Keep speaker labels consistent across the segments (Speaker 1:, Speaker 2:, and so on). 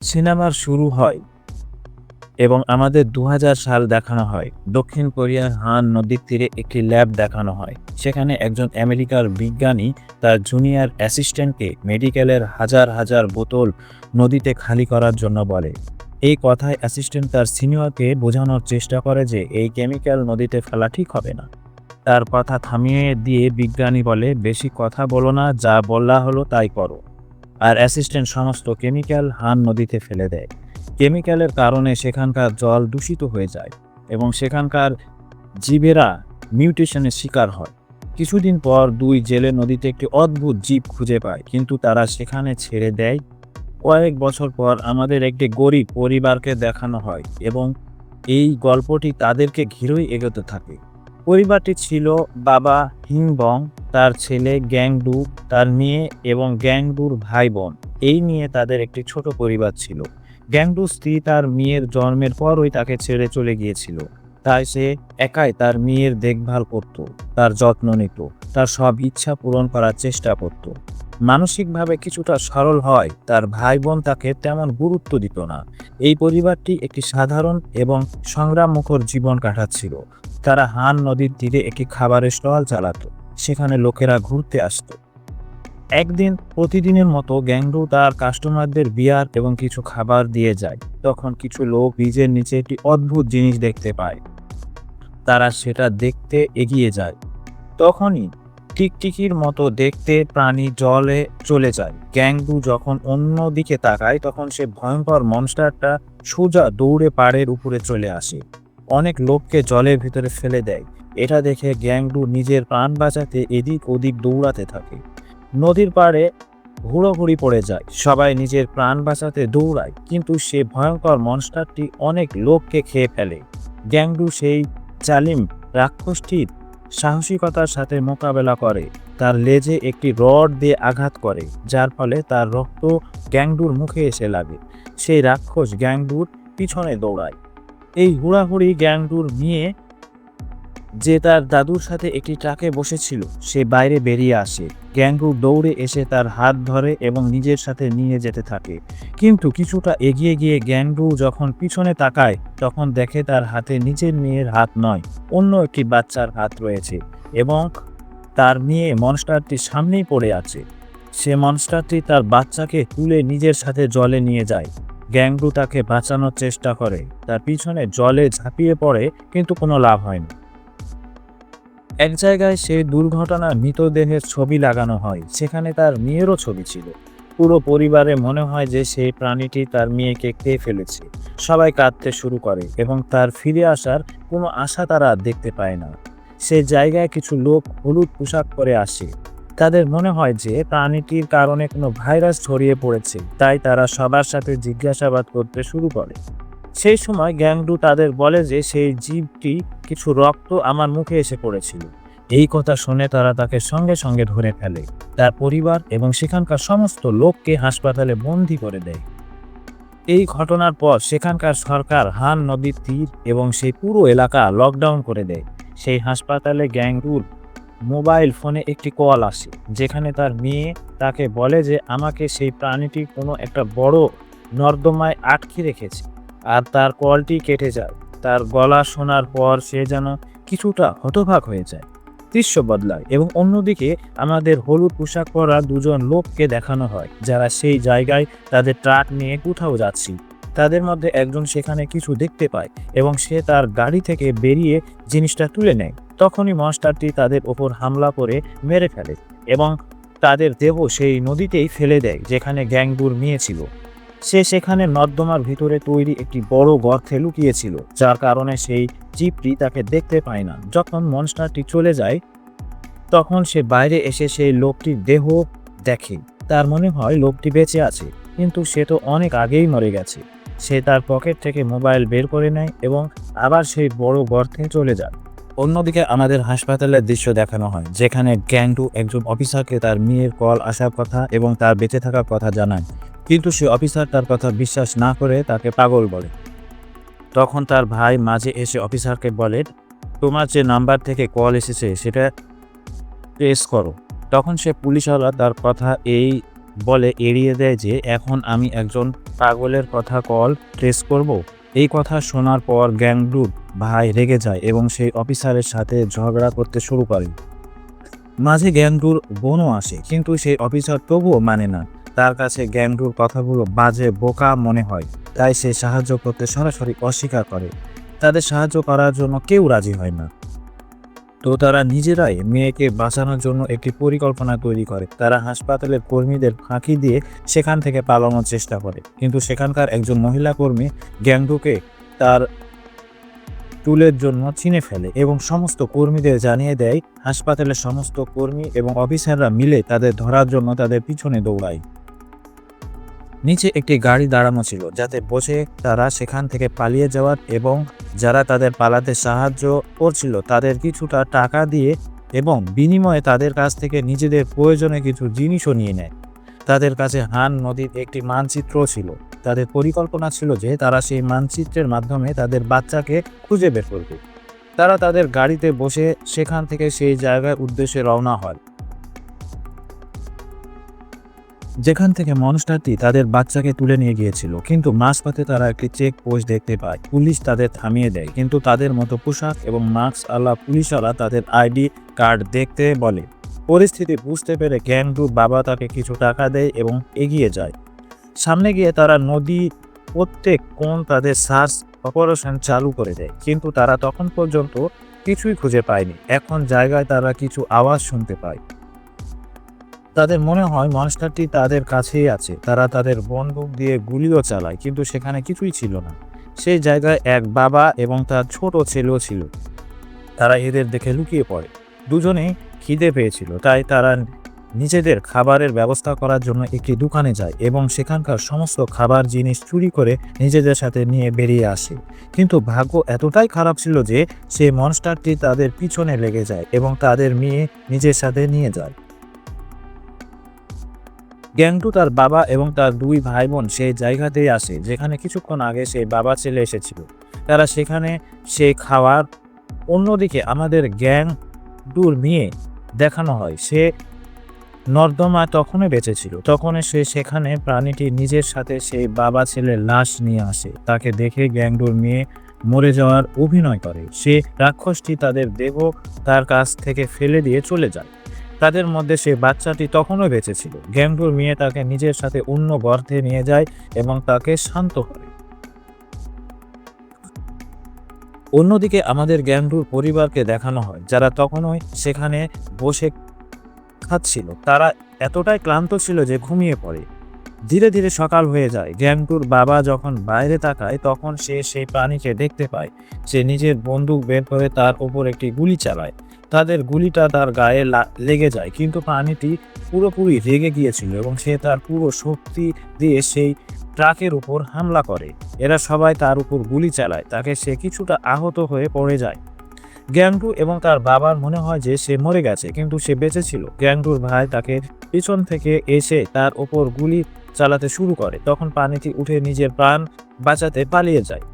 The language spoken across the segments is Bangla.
Speaker 1: সিনেমার শুরু হয় এবং আমাদের ২০০০ সাল দেখানো হয়। দক্ষিণ কোরিয়ার হান নদীর তীরে একটি ল্যাব দেখানো হয়। সেখানে একজন আমেরিকার বিজ্ঞানী তার জুনিয়র অ্যাসিস্ট্যান্টকে মেডিকেলের হাজার হাজার বোতল নদীতে খালি করার জন্য বলে। এই কথায় অ্যাসিস্ট্যান্ট তার সিনিয়রকে বোঝানোর চেষ্টা করে যে এই কেমিক্যাল নদীতে ফেলা ঠিক হবে না। তার কথা থামিয়ে দিয়ে বিজ্ঞানী বলে, বেশি কথা বলো না, যা বলা হলো তাই করো। আর অ্যাসিস্ট্যান্ট সমস্ত কেমিক্যাল হান নদীতে ফেলে দেয়। কেমিক্যালের কারণে সেখানকার জল দূষিত হয়ে যায় এবং সেখানকার জীবেরা মিউটেশনের শিকার হয়। কিছুদিন পর দুই জেলে নদীতে একটি অদ্ভুত জীব খুঁজে পায়, কিন্তু তারা সেখানে ছেড়ে দেয়। কয়েক বছর পর আমাদের একটি গরিব পরিবারকে দেখানো হয় এবং এই গল্পটি তাদেরকে ঘিরেই এগোতে থাকে। পরিবারটি ছিল বাবা হিংবং, তার ছেলে গ্যাংডু, তার মেয়ে এবং গ্যাংডুর ভাই বোন। এই নিয়ে তাদের একটি ছোট পরিবার ছিল। গ্যাংডুর স্ত্রী তার মেয়ের জন্মের পরই তাকে ছেড়ে চলে গিয়েছিল। তাই সে একাই তার মেয়ের দেখভাল করত, তার যত্ন নিত, তার সব ইচ্ছা পূরণ করার চেষ্টা করত। মানসিকভাবে কিছুটা সরল হয়, তার ভাই বোন তাকে তেমন গুরুত্ব দিত না। এই পরিবারটি একটি সাধারণ এবং সংগ্রামমুখর জীবন কাটাচ্ছিল। তারা হান নদীর তীরে একটি খাবারের স্টল চালাতো। সেখানে লোকেরা ঘুরতে আসতো। একদিন প্রতিদিনের মতো গ্যাংডু তার কাস্টমারদের বিয়ার এবং কিছু খাবার দিয়ে যায়। তখন কিছু লোক ব্রিজের নিচে একটি অদ্ভুত জিনিস দেখতে পায়। তারা সেটা দেখতে এগিয়ে যায়। তখনই টিকটিকির মতো দেখতে প্রাণী জলে চলে যায়। গ্যাংডু যখন অন্য দিকে তাকায়, তখন সে ভয়ঙ্কর মনস্টারটা সোজা দৌড়ে পাড়ের উপরে চলে আসে। অনেক লোককে জলের ভিতরে ফেলে দেয়। এটা দেখে গ্যাংডু নিজের প্রাণ বাঁচাতে এদিক ওদিক দৌড়াতে থাকে। নদীর পাড়ে হুড়োহুড়ি পড়ে যায়। সবাই নিজের প্রাণ বাঁচাতে দৌড়ায়, কিন্তু সে ভয়ঙ্কর মনস্টারটি অনেক লোককে খেয়ে ফেলে। গ্যাংডু সেই জালিম রাক্ষসটির সাহসিকতার সাথে মোকাবেলা করে। তার লেজে একটি রড দিয়ে আঘাত করে, যার ফলে তার রক্ত গ্যাংডুর মুখে এসে লাগে। সেই রাক্ষস গ্যাংডুর পিছনে দৌড়ায়। এই হুড়াহুড়ি গ্যাংডুর নিয়ে যে তার দাদুর সাথে একটি ট্রাকে বসেছিল, সে বাইরে বেরিয়ে আসে। গ্যাংডু দৌড়ে এসে তার হাত ধরে এবং নিজের সাথে নিয়ে যেতে থাকে। কিন্তু কিছুটা এগিয়ে গিয়ে গ্যাংডু যখন পিছনে তাকায়, তখন দেখে তার হাতে নিজের মেয়ের হাত নয়, অন্য একটি বাচ্চার হাত রয়েছে এবং তার মেয়ে মনস্টারটির সামনেই পড়ে আছে। সে মনস্টারটি তার বাচ্চাকে তুলে নিজের সাথে জলে নিয়ে যায়। গ্যাংডু তাকে বাঁচানোর চেষ্টা করে, তার পিছনে জলে ঝাঁপিয়ে পড়ে, কিন্তু কোনো লাভ হয়নি। এক জায়গায় সেই দুর্ঘটনার মৃতদেহের ছবি লাগানো হয়। সেখানে তার মেয়েরও ছবি ছিল। পুরো পরিবারে মনে হয় যে সেই প্রাণীটি তার মেয়েকে খেয়ে ফেলেছে। সবাই কাঁদতে শুরু করে এবং তার ফিরে আসার কোনো আশা তারা দেখতে পায় না। সে জায়গায় কিছু লোক হলুদ পোশাক পরে আসে। তাদের মনে হয় যে প্রাণীটির কারণে কোনো ভাইরাস ছড়িয়ে পড়েছে, তাই তারা সবার সাথে জিজ্ঞাসাবাদ করতে শুরু করে। সেই সময় গ্যাংডু তাদের বলে যে সেই জীবটি কিছু রক্ত আমার মুখে এসে পড়েছিল। এই কথা শুনে তারা তাকে সঙ্গে সঙ্গে ধরে ফেলে। তার পরিবার এবং সেখানকার সমস্ত লোককে হাসপাতালে বন্দী করে দেয়। এই ঘটনার পর সেখানকার সরকার হান নদীর তীর এবং সেই পুরো এলাকা লকডাউন করে দেয়। সেই হাসপাতালে গ্যাংডুর মোবাইল ফোনে একটি কল আসে, যেখানে তার মেয়ে তাকে বলে যে আমাকে সেই প্রাণীটি কোনো একটা বড় নর্দমায় আটকে রেখেছে। আর তার কলটি কেটে যায়। তার গলা শোনার পর সে যেন কিছুটা হতবাক হয়ে যায়। দৃশ্য বদলায় এবং অন্যদিকে আমাদের হলুদ পোশাক পরা দুজন লোককে দেখানো হয়, যারা সেই জায়গায় তাদের ট্রাক নিয়ে কোথাও যাচ্ছিল। তাদের মধ্যে একজন সেখানে কিছু দেখতে পায় এবং সে তার গাড়ি থেকে বেরিয়ে জিনিসটা তুলে নেয়। তখনই মনস্টারটি তাদের ওপর হামলা করে মেরে ফেলে এবং তাদের দেহ সেই নদীতেই ফেলে দেয় যেখানে গ্যাংডুর মেয়ে ছিল। সে সেখানে নর্দমার ভিতরে তৈরি একটি বড় গর্তে লুকিয়েছিল, যার কারণে সেই জীবটি তাকে দেখতে পায় না। যখন মনস্টারটি চলে যায়, তখন সে বাইরে এসে সেই লোকটির দেহ দেখে। তার মনে হয় লোকটি বেঁচে আছে, কিন্তু সে তো অনেক আগেই মরে গেছে। সে তার পকেট থেকে মোবাইল বের করে নেয় এবং আবার সেই বড় গর্তে চলে যায়। অন্যদিকে আমাদের হাসপাতালের দৃশ্য দেখানো হয়, যেখানে গ্যাংডু একজন অফিসারকে তার মেয়ের কল আসার কথা এবং তার বেঁচে থাকার কথা জানায়, কিন্তু সে অফিসার তার কথা বিশ্বাস না করে তাকে পাগল বলে। তখন তার ভাই মাঝে এসে অফিসারকে বলে, তোমার যে নাম্বার থেকে কল এসেছে সেটা ট্রেস করো। তখন সে পুলিশওয়ালা তার কথা এই বলে এড়িয়ে দেয় যে এখন আমি একজন পাগলের কথা কল ট্রেস করব। এই কথা শোনার পর গ্যাংডুর ভাই রেগে যায় এবং সেই অফিসারের সাথে ঝগড়া করতে শুরু করে। মাঝে গ্যাংডুর বোনও আসে, কিন্তু সেই অফিসার তবুও মানে না। তার কাছে গ্যাংডুর কথাগুলো বাজে বোকা মনে হয়, তাই সে সাহায্য করতে সরাসরি অস্বীকার করে। তাদের সাহায্য করার জন্য কেউ রাজি হয় না। তো তারা নিজেরাই মেয়েকে বাঁচানোর জন্য একটি পরিকল্পনা তৈরি করে। তারা হাসপাতালের কর্মীদের ফাঁকি দিয়ে সেখান থেকে পালানোর চেষ্টা করে, কিন্তু সেখানকার একজন মহিলা কর্মী গ্যাংডুকে তার টুলের জন্য চিনে ফেলে এবং সমস্ত কর্মীদের জানিয়ে দেয়। হাসপাতালের সমস্ত কর্মী এবং অফিসাররা মিলে তাদের ধরার জন্য তাদের পিছনে দৌড়ায়। নিচে একটি গাড়ি দাঁড়ানো ছিল, যাতে বসে তারা সেখান থেকে পালিয়ে যাওয়ার এবং যারা তাদের পালাতে সাহায্য করছিল তাদের কিছুটা টাকা দিয়ে এবং বিনিময়ে তাদের কাছ থেকে নিজেদের প্রয়োজনে কিছু জিনিসও নিয়ে নেয়। তাদের কাছে হান নদীর একটি মানচিত্র ছিল। তাদের পরিকল্পনা ছিল যে তারা সেই মানচিত্রের মাধ্যমে তাদের বাচ্চাকে খুঁজে বের করবে। তারা তাদের গাড়িতে বসে সেখান থেকে সেই জায়গার উদ্দেশ্যে রওনা হয় যেখান থেকে মনস্টারটি তাদের বাচ্চাকে তুলে নিয়ে গিয়েছিল। কিন্তু মাঝপথে তারা একটি চেক পোস্ট দেখতে পায়। পুলিশ তাদের থামিয়ে দেয়, কিন্তু তাদের মতো পোশাক এবং মাস্ক আলা পুলিশরা তাদের আইডি কার্ড দেখতে বলে। পরিস্থিতি বুঝতে পেরে গ্যাংডুর বাবা তাকে কিছু টাকা দেয় এবং এগিয়ে যায়। সামনে গিয়ে তারা নদী প্রত্যেক কোণ তাদের সার্চ অপারেশন চালু করে দেয়, কিন্তু তারা তখন পর্যন্ত কিছুই খুঁজে পায়নি। এখন জায়গায় তারা কিছু আওয়াজ শুনতে পায়। তাদের মনে হয় মনস্টারটি তাদের কাছেই আছে। তারা তাদের বন্দুক দিয়ে গুলিও চালায়, কিন্তু সেখানে কিছুই ছিল না। সেই জায়গায় এক বাবা এবং তার ছোট ছেলেও ছিল। তারা এদের দেখে লুকিয়ে পড়ে। দুজনেই খিদে পেয়েছিল, তাই তারা নিজেদের খাবারের ব্যবস্থা করার জন্য একটি দোকানে যায় এবং সেখানকার সমস্ত খাবার জিনিস চুরি করে নিজেদের সাথে নিয়ে বেরিয়ে আসে। কিন্তু ভাগ্য এতটাই খারাপ ছিল যে সেই মনস্টারটি তাদের পিছনে লেগে যায় এবং তাদের মেয়ে নিজের সাথে নিয়ে যায়। গ্যাংটু তার বাবা এবং তার দুই ভাই বোন সেই জায়গাতেই আসে যেখানে কিছুক্ষণ আগে সেই বাবা ছেলে এসেছিল। তারা সেখানে সেই খাওয়ার। অন্যদিকে আমাদের গ্যাংটুর মেয়ে দেখানো হয়, সে নর্দমা তখনই বেঁচে ছিল। তখনই সে সেখানে প্রাণীটি নিজের সাথে সেই বাবা ছেলের লাশ নিয়ে আসে। তাকে দেখে গ্যাংটুর মেয়ে মরে যাওয়ার অভিনয় করে। সে রাক্ষসটি তাদের দেহ তার কাছ থেকে ফেলে দিয়ে চলে যায়। তাদের মধ্যে সেই বাচ্চাটি তখনও বেঁচে ছিল। গ্যাংটুর মেয়ে তাকে নিজের সাথে অন্য গর্তে নিয়ে যায় এবং তাকে শান্ত করে। অন্যদিকে আমাদের গ্যাংটুর পরিবারকে দেখানো হয়, যারা তখনই সেখানে বসে খাচ্ছিল। তারা এতটাই ক্লান্ত ছিল যে ঘুমিয়ে পড়ে। ধীরে ধীরে সকাল হয়ে যায়। গ্যাংটুর বাবা যখন বাইরে তাকায় তখন সে সেই প্রাণীকে দেখতে পায়। সে নিজের বন্দুক বের করে তার ওপর একটি গুলি চালায়। তাদের গুলিটা তার গায়ে লেগে যায়, কিন্তু প্রাণীটি পুরোপুরি রেগে গিয়েছিল এবং সে তার পুরো শক্তি দিয়ে সেই ট্রাকের উপর হামলা করে। এরা সবাই তার উপর গুলি চালায়। তাকে সে কিছুটা আহত হয়ে পড়ে যায়। গ্যাংটু এবং তার বাবার মনে হয় যে সে মরে গেছে, কিন্তু সে বেঁচে ছিল। গ্যাংটুর ভাই তাকে পিছন থেকে এসে তার ওপর গুলি চালাতে শুরু করে। তখন প্রাণীটি উঠে নিজের প্রাণ বাঁচাতে পালিয়ে যায়,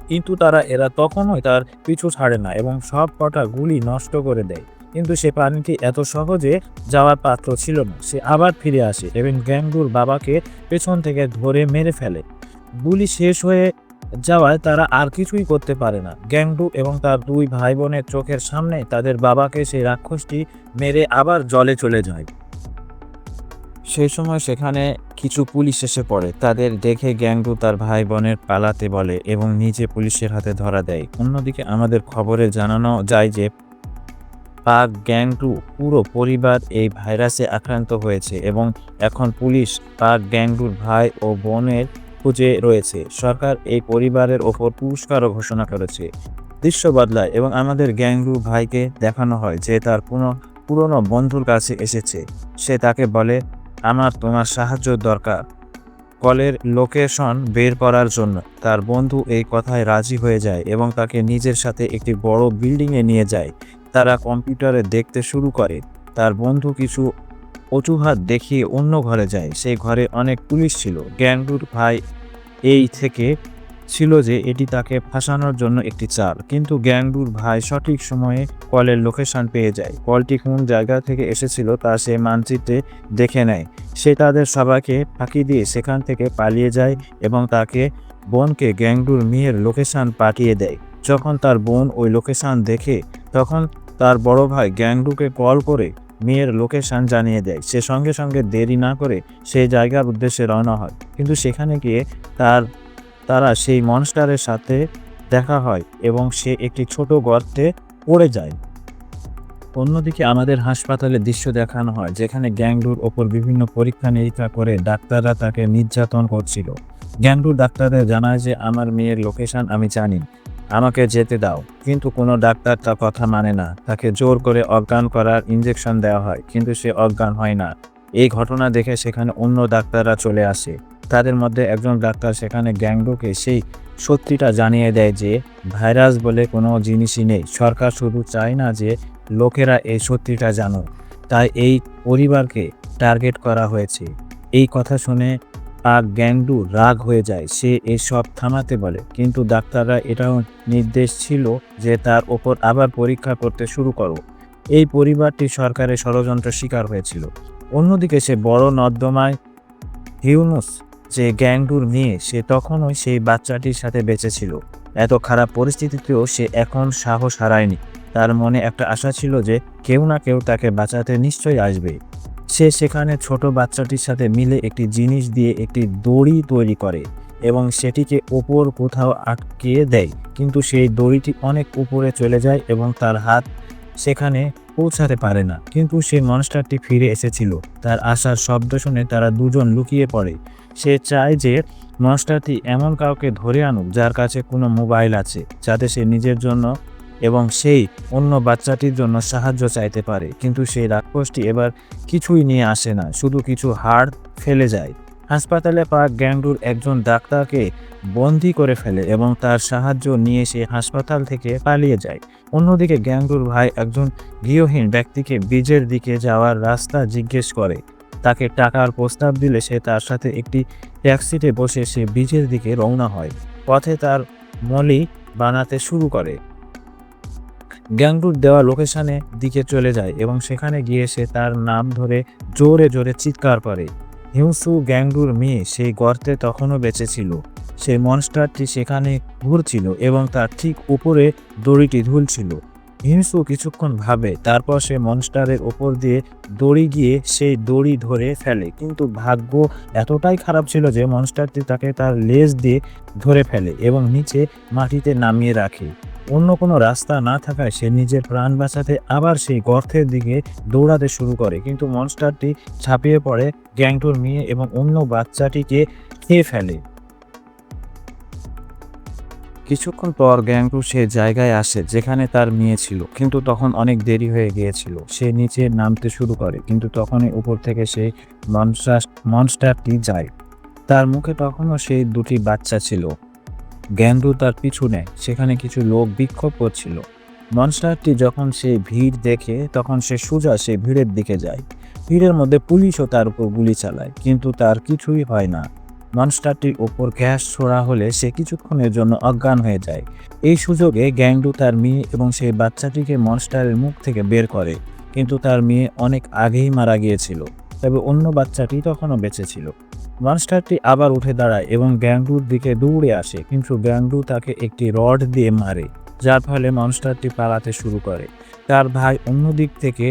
Speaker 1: কিন্তু এরা তখনই তার পিছু ছাড়ে না এবং সব কটা গুলি নষ্ট করে দেয়। কিন্তু সে প্রাণীটি এত সহজে যাওয়ার পাত্র ছিল না। সে আবার ফিরে আসে এবং গ্যাংটুর বাবাকে পেছন থেকে ধরে মেরে ফেলে। গুলি শেষ হয়ে যাওয়ায় তারা আর কিছুই করতে পারে না। গ্যাংটু এবং তার দুই ভাই বোনের চোখের সামনে তাদের বাবাকে সেই রাক্ষসটি মেরে আবার জলে চলে যায়। সেই সময় সেখানে কিছু পুলিশ এসে পড়ে। তাদের দেখে গ্যাংটু তার ভাই বোনের পালাতে বলে এবং নিজে পুলিশের হাতে ধরা দেয়। অন্যদিকে আমাদের খবরে জানানো যায় যে পাক গ্যাংটু পুরো পরিবার এই ভাইরাসে আক্রান্ত হয়েছে এবং এখন পুলিশ পাক গ্যাংটুর ভাই ও বোনের খুঁজে রয়েছে। সরকার এই পরিবারের ওপর পুরস্কারও ঘোষণা করেছে। দৃশ্য বদলায় এবং আমাদের গ্যাংটু ভাইকে দেখানো হয় যে তার পুরনো বন্ধুর কাছে এসেছে। সে তাকে বলে, আমার তোমার সাহায্য দরকার কলের লোকেশন বের করার জন্য। তার বন্ধু এই কথায় রাজি হয়ে যায় এবং তাকে নিজের সাথে একটি বড় বিল্ডিংয়ে নিয়ে যায়। তারা কম্পিউটারে দেখতে শুরু করে। তার বন্ধু কিছু অজুহাত দেখিয়ে অন্য ঘরে যায়। সেই ঘরে অনেক পুলিশ ছিল। গ্যাংটুর ভাই এই থেকে ছিল যে এটি তাকে ফাঁসানোর জন্য একটি চাল, কিন্তু গ্যাংডুর ভাই সঠিক সময়ে কলের লোকেশন পেয়ে যায়। কলটি কোন জায়গা থেকে এসেছিল তা সে মানচিত্রে দেখে নেয়। সে তাদের সবাইকে ফাঁকি দিয়ে সেখান থেকে পালিয়ে যায় এবং তাকে বোনকে গ্যাংডুর মেয়ের লোকেশন পাঠিয়ে দেয়। যখন তার বোন ওই লোকেশন দেখে তখন তার বড় ভাই গ্যাংডুকে কল করে মেয়ের লোকেশন জানিয়ে দেয়। সে সঙ্গে সঙ্গে দেরি না করে সেই জায়গার উদ্দেশ্যে রওনা হয়, কিন্তু সেখানে গিয়ে তারা সেই মনস্টারের সাথে দেখা হয় এবং সে একটি ছোট গর্তে পড়ে যায়। অন্যদিকে আমাদের হাসপাতালে দৃশ্য দেখানো হয় যেখানে গ্যাংডুর ওপর বিভিন্ন পরীক্ষা নিরীক্ষা করে ডাক্তাররা তাকে নির্যাতন করছিল। গ্যাংডুর ডাক্তারদের জানায় যে আমার মেয়ের লোকেশন আমি জানি, আমাকে যেতে দাও, কিন্তু কোনো ডাক্তার তার কথা মানে না। তাকে জোর করে অজ্ঞান করার ইঞ্জেকশন দেওয়া হয়, কিন্তু সে অজ্ঞান হয় না। এই ঘটনা দেখে সেখানে অন্য ডাক্তাররা চলে আসে। তাদের মধ্যে একজন ডাক্তার সেখানে গ্যাংডুকে সেই সত্যিটা জানিয়ে দেয় যে ভাইরাস বলে কোনো জিনিসই নেই। সরকার শুধু চায় না যে লোকেরা এই সত্যিটা জানুক, তাই এই পরিবারকে টার্গেট করা হয়েছে। এই কথা শুনে গ্যাংডু রাগ হয়ে যায়। সে এসব থামাতে বলে, কিন্তু ডাক্তাররা এটাও নির্দেশ ছিল যে তার ওপর আবার পরীক্ষা করতে শুরু করো। এই পরিবারটি সরকারের ষড়যন্ত্রের শিকার হয়েছিল। অন্যদিকে সে বড় নর্দমায় হিউনুস, যে গ্যাংডুর মেয়ে, সে তখনও সেই বাচ্চাটির সাথে বেঁচে ছিল। এত খারাপ পরিস্থিতিতেও সে এখন সাহস হারায়নি। তার মনে একটা আশা ছিল যে কেউ না কেউ তাকে বাঁচাতে নিশ্চয়ই আসবে। সে সেখানে ছোট বাচ্চাটির সাথে মিলে একটি জিনিস দিয়ে একটি দড়ি তৈরি করে এবং সেটিকে ওপর কোথাও আটকে দেয়, কিন্তু সেই দড়িটি অনেক উপরে চলে যায় এবং তার হাত সেখানে পৌঁছাতে পারে না। কিন্তু সেই মনস্টারটি ফিরে এসেছিল। তার আসার শব্দ শুনে তারা দুজন লুকিয়ে পড়ে। সে চায় যে মনস্টারটি এমন কাউকে ধরে আনুক যার কাছে কোনো মোবাইল আছে, যাতে সে নিজের জন্য এবং সেই অন্য বাচ্চাটির জন্য সাহায্য চাইতে পারে। কিন্তু সেই রাক্ষসটি এবার কিছুই নিয়ে আসে না, শুধু কিছু হাড় ফেলে যায়। হাসপাতালে গ্যাংডুর একজন ডাক্তারকে বন্দি করে ফেলে এবং তার সাহায্য নিয়ে সে হাসপাতাল থেকে পালিয়ে যায়। অন্যদিকে গ্যাংডুর ভাই একজন গৃহহীন ব্যক্তিকে বীজের দিকে যাওয়ার রাস্তা জিজ্ঞেস করে। তাকে টাকার প্রস্তাব দিলে সে তার সাথে একটি ট্যাক্সিতে বসে সে বীজের দিকে রওনা হয়। পথে তার মলি বানাতে শুরু করে। গ্যাংডুর দেওয়া লোকেশনে দিকে চলে যায় এবং সেখানে গিয়ে সে তার নাম ধরে জোরে জোরে চিৎকার করে। হিউসু, গ্যাংডুর মেয়ে, সেই গর্তে তখনও বেঁচে ছিল। সেই মনস্টারটি সেখানে ঘুরছিল এবং তার ঠিক উপরে দড়িটি ঝুলছিল। হিউসু কিছুক্ষণ ভাবে, তারপর সে মনস্টারের ওপর দিয়ে দড়ি গিয়ে সেই দড়ি ধরে ফেলে, কিন্তু ভাগ্য এতটাই খারাপ ছিল যে মনস্টারটি তাকে তার লেজ দিয়ে ধরে ফেলে এবং নিচে মাটিতে নামিয়ে রাখে। অন্য কোনো রাস্তা না থাকায় সে নিজের প্রাণ বাঁচাতে আবার সেই গর্তের দিকে দৌড়াতে শুরু করে, কিন্তু মনস্টারটি ঝাঁপিয়ে পড়ে গ্যাংডুর মেয়ে এবং অন্য বাচ্চাটিকে খেয়ে ফেলে। কিছুক্ষণ পর গ্যাংডু সে জায়গায় আসে যেখানে তার মেয়ে ছিল, কিন্তু তখন অনেক দেরি হয়ে গিয়েছিল। সে নিচে নামতে শুরু করে, কিন্তু তখনই উপর থেকে সেই মনস্টারটি যায়। তার মুখে তখনও সেই দুটি বাচ্চা ছিল। গ্যাংডু তার পিছু নেয়। সেখানে কিছু লোক বিক্ষোভ করছিল। মনস্টারটি যখন সে ভিড় দেখে তখন সে সোজা সে ভিড়ের দিকে যায়। ভিড়ের মধ্যে পুলিশও তার উপর গুলি চালায়, কিন্তু তার কিছুই হয় না। মনস্টারটির ওপর গ্যাস ছোড়া হলে সে কিছুক্ষণের জন্য অজ্ঞান হয়ে যায়। এই সুযোগে গ্যাংডু তার মেয়ে এবং সেই বাচ্চাটিকে মনস্টারের মুখ থেকে বের করে, কিন্তু তার মেয়ে অনেক আগেই মারা গিয়েছিল, তবে অন্য বাচ্চাটি তখনও বেঁচে ছিল। মনস্টারটি আবার উঠে দাঁড়ায় এবং গ্যাংডুর দিকে দৌড়ে আসে, কিন্তু গ্যাংডু তাকে একটি রড দিয়ে মারে, যার ফলে মনস্টারটি পালাতে শুরু করে। তার ভাই অন্য দিক থেকে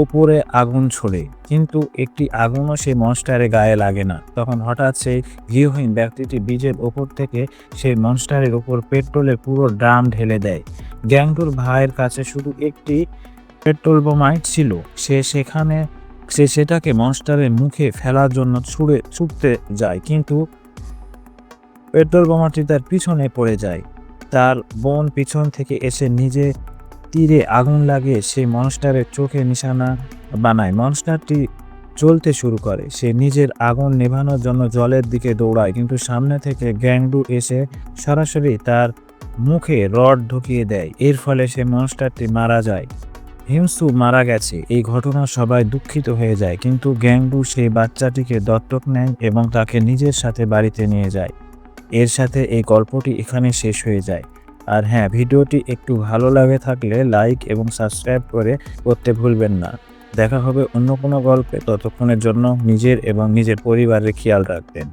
Speaker 1: ওপরে আগুন ছোড়ে, কিন্তু একটি আগুনও সেই মনস্টারের গায়ে লাগে না। তখন হঠাৎ সেই গৃহহীন ব্যক্তিটি বীজের ওপর থেকে সেই মনস্টারের ওপর পেট্রোলের পুরো ড্রাম ঢেলে দেয়। গ্যাংডুর ভাইয়ের কাছে শুধু একটি পেট্রোল বোমাই ছিল। সে সেটাকে মনস্টারের মুখে ফেলার জন্য ছুটতে যায়, কিন্তু পেট্রোল বোমাটি তার পিছনে পড়ে যায়। তার বোন পিছন থেকে এসে নিজে তীরে আগুন লাগিয়ে সেই মনস্টারের চোখে নিশানা বানায়। মনস্টারটি জ্বলতে শুরু করে। সে নিজের আগুন নেভানোর জন্য জলের দিকে দৌড়ায়, কিন্তু সামনে থেকে গ্যাংডু এসে সরাসরি তার মুখে রড ঢুকিয়ে দেয়। এর ফলে সে মনস্টারটি মারা যায়। হিউসু মারা গেছে, এই ঘটনা সবাই দুঃখিত হয়ে যায়, কিন্তু গ্যাংডু সেই বাচ্চাটিকে দত্তক নেয় এবং তাকে নিজের সাথে বাড়িতে নিয়ে যায়। এর সাথে এই গল্পটি এখানে শেষ হয়ে যায়। আর হ্যাঁ, ভিডিওটি একটু ভালো লাগে থাকলে লাইক এবং সাবস্ক্রাইব করতে ভুলবেন না। দেখা হবে অন্য কোনো গল্পে। ততক্ষণের জন্য নিজের এবং নিজের পরিবারের খেয়াল রাখবেন।